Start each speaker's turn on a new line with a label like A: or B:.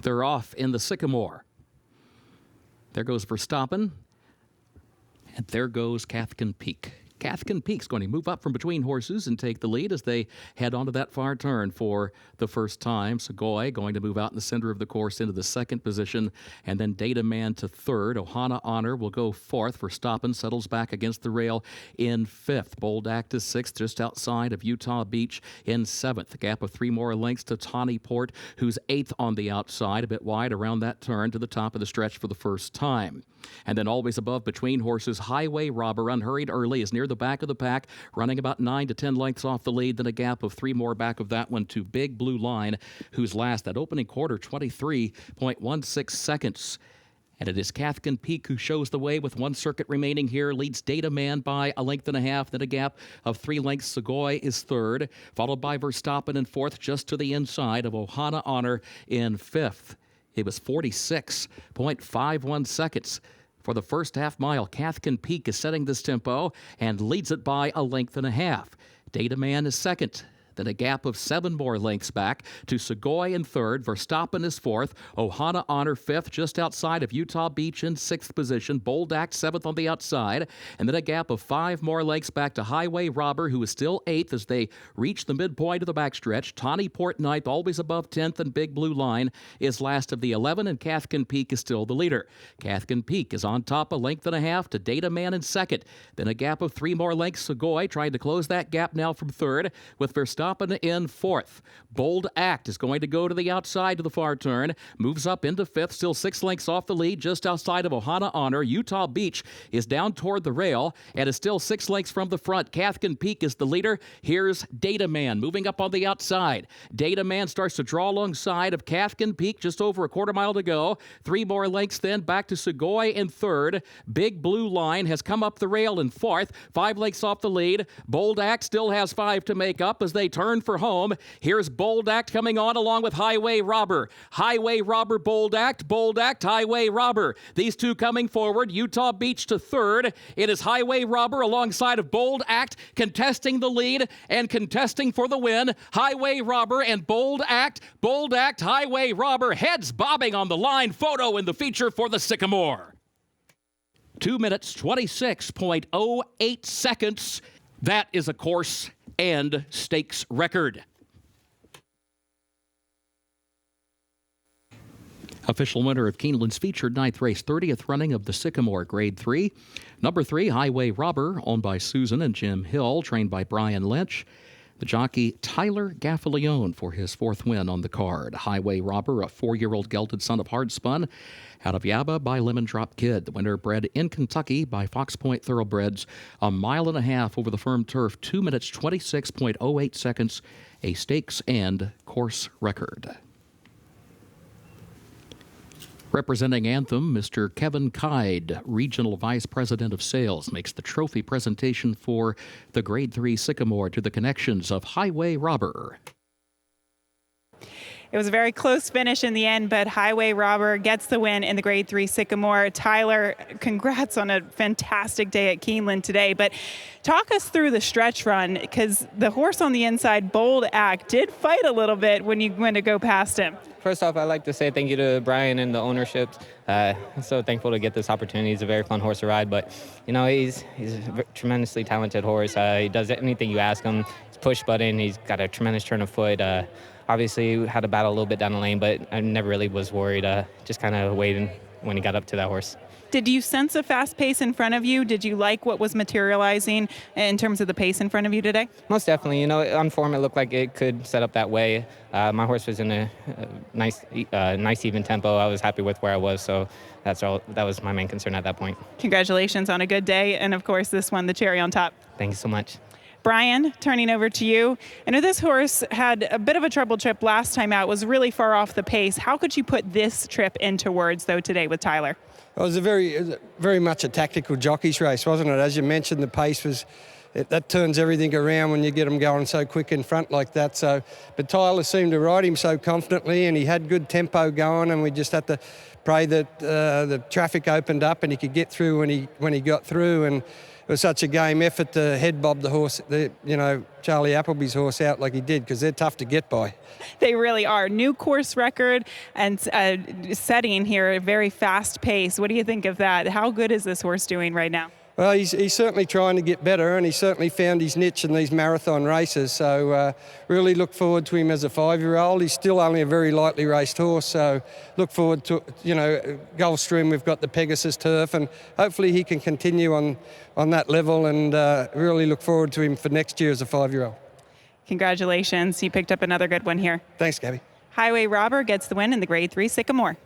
A: They're off in the Sycamore. There goes Verstappen. And there goes Cathkin Peak. Cathkin Peak's going to move up from between horses and take the lead as they head onto that far turn for the first time. Segoy going to move out in the center of the course into the second position, and then Data Man to third. Ohana Honor will go fourth. Verstappen settles back against the rail in fifth. Bold Act is sixth, just outside of Utah Beach in seventh. A gap of 3 more lengths to Tawny Port, who's eighth on the outside, a bit wide around that turn to the top of the stretch for the first time. And then always above between horses, Highway Robber, unhurried early, is near the back of the pack, running about 9 to 10 lengths off the lead, then a gap of 3 more back of that one to Big Blue Line, who's last. That opening quarter, 23.16 seconds. And it is Cathkin Peak who shows the way with 1 circuit remaining here, leads Data Man by a length and a half, then a gap of 3 lengths. Segoy is third, followed by Verstappen in fourth, just to the inside of Ohana Honor in fifth. It was 46.51 seconds. For the first half mile, Cathkin Peak is setting this tempo and leads it by a length and a half. Data Man is second. Then a gap of 7 more lengths back to Segoy in third. Verstappen is fourth. Ohana Honor fifth, just outside of Utah Beach in sixth position. Bold Act seventh on the outside. And then a gap of 5 more lengths back to Highway Robber, who is still eighth as they reach the midpoint of the backstretch. Tawny Port ninth, always above 10th, and Big Blue Line is last of the 11, and Cathkin Peak is still the leader. Cathkin Peak is on top a length and a half to Data Man in second. Then a gap of 3 more lengths. Segoy trying to close that gap now from third, with Verstappen in fourth. Bold Act is going to go to the outside to the far turn, moves up into fifth, still 6 lengths off the lead, just outside of Ohana Honor. Utah Beach is down toward the rail and is still 6 lengths from the front. Cathkin Peak is the leader. Here's Data Man moving up on the outside. Data Man starts to draw alongside of Cathkin Peak, just over a quarter mile to go. 3 more lengths then back to Segoy in third. Big Blue Line has come up the rail in fourth, 5 lengths off the lead. Bold Act still has 5 to make up as they turn for home. Here's Bold Act coming on along with Highway Robber. Highway Robber, Bold Act, Highway Robber. These two coming forward. Utah Beach to third. It is Highway Robber alongside of Bold Act contesting the lead and contesting for the win. Highway Robber and Bold Act, Highway Robber, heads bobbing on the line. Photo in the feature for the Sycamore. 2 minutes, 26.08 seconds. That is a course and stakes record. Official winner of Keeneland's featured 9th race, 30th running of the Sycamore Grade 3. Number 3, Highway Robber, owned by Susan and Jim Hill, trained by Brian Lynch. The jockey Tyler Gaffalione for his 4th win on the card. Highway Robber, a 4-year-old gelded son of Hardspun, out of Yaba by Lemon Drop Kid. The winner bred in Kentucky by Fox Point Thoroughbreds, a mile and a half over the firm turf, 2 minutes, 26.08 seconds, a stakes and course record. Representing Anthem, Mr. Kevin Kide, Regional Vice President of Sales, makes the trophy presentation for the Grade 3 Sycamore to the connections of Highway Robber.
B: It was a very close finish in the end, but Highway Robber gets the win in the Grade 3 Sycamore. Tyler, congrats on a fantastic day at Keeneland today, but talk us through the stretch run, because the horse on the inside, Bold Act, did fight a little bit when you went to go past him.
C: First off, I'd like to say thank you to Brian and the ownership. So thankful to get this opportunity. He's a very fun horse to ride, but he's a tremendously talented horse. He does anything you ask him. He's push button. He's got a tremendous turn of foot. Obviously, had to battle a little bit down the lane, but I never really was worried. Just kind of waiting when he got up to that horse.
B: Did you sense a fast pace in front of you? Did you like what was materializing in terms of the pace in front of you today?
C: Most definitely. On form, it looked like it could set up that way. My horse was in a nice even tempo. I was happy with where I was, so that was my main concern at that point.
B: Congratulations on a good day, and of course, this one, the cherry on top.
C: Thank you so much.
B: Brian, turning over to you. I know this horse had a bit of a trouble trip last time out, was really far off the pace. How could you put this trip into words, though, today with Tyler?
D: It was very much a tactical jockey's race, wasn't it? As you mentioned, the pace was, that turns everything around when you get them going so quick in front like that. But Tyler seemed to ride him so confidently, and he had good tempo going, and we just had to pray that the traffic opened up and he could get through when he got through. was such a game effort to head bob the horse, Charlie Appleby's horse out like he did, because they're tough to get by.
B: They really are. New course record and setting here, a very fast pace. What do you think of that? How good is this horse doing right now?
D: Well, he's certainly trying to get better, and he's certainly found his niche in these marathon races. So really look forward to him as a 5-year-old. He's still only a very lightly raced horse, so look forward to, Gulfstream, we've got the Pegasus turf, and hopefully he can continue on that level, and really look forward to him for next year as a 5-year-old.
B: Congratulations. You picked up another good one here.
D: Thanks, Gabby.
B: Highway Robber gets the win in the Grade 3 Sycamore.